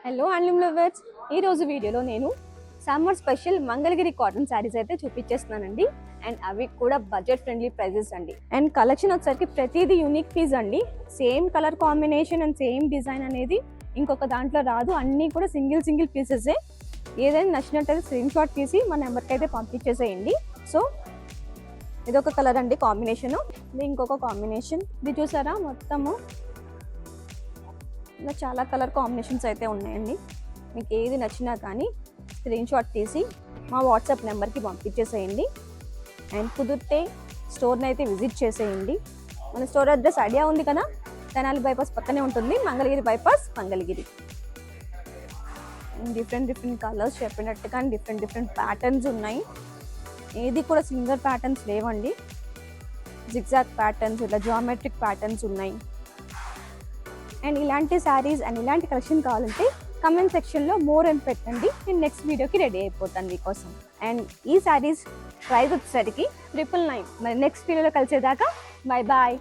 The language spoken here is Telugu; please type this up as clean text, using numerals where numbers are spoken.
హలో హ్యాండ్లూమ్ లవర్స్, ఈరోజు వీడియోలో నేను summer special Mangalagiri cotton saris అయితే చూపించేస్తున్నానండి. అండ్ అవి కూడా బడ్జెట్ ఫ్రెండ్లీ ప్రైజెస్ అండి. అండ్ కలెక్షన్ వచ్చేసరికి ప్రతిదీ యూనిక్ పీస్ అండి. Same colour combination and same design అనేది ఇంకొక దాంట్లో రాదు. అన్నీ కూడా సింగిల్ పీసెసే. ఏదైనా నచ్చినట్టయితే స్క్రీన్ షాట్ తీసి మన నెంబర్కి అయితే పంపించేసేయండి. సో ఇది ఒక కలర్ అండి కాంబినేషను, ఇది ఇంకొక కాంబినేషన్. ఇది చూసారా, మొత్తము ఇలా చాలా కలర్ కాంబినేషన్స్ అయితే ఉన్నాయండి. మీకు ఏది నచ్చినా కానీ స్క్రీన్ షాట్ తీసి మా వాట్సాప్ నెంబర్కి పంపించేసేయండి. అండ్ కుదిరితే స్టోర్ని అయితే విజిట్ చేసేయండి. మన స్టోర్ అడ్రస్ ఐడియా ఉంది కదా, తెనాలి బైపాస్ పక్కనే ఉంటుంది, Mangalagiri bypass Mangalagiri. Different colours చెప్పినట్టు కానీ డిఫరెంట్ ప్యాటర్న్స్ ఉన్నాయి. ఏది కూడా సింగర్ ప్యాటర్న్స్ లేవండి. జిగ్జాగ్ ప్యాటర్న్స్, ఇలా జామెట్రిక్ ప్యాటర్న్స్ ఉన్నాయి. అండ్ ఇలాంటి శారీస్ అండ్ ఇలాంటి కలెక్షన్ కావాలంటే కమెంట్ సెక్షన్లో మోర్ అని పెట్టండి. నేను నెక్స్ట్ వీడియోకి రెడీ అయిపోతాను మీకోసం. అండ్ ఈ శారీస్ ప్రైస్ వచ్చేసరికి 999. మరి నెక్స్ట్ వీడియోలో కలిసేదాకా బాయ్.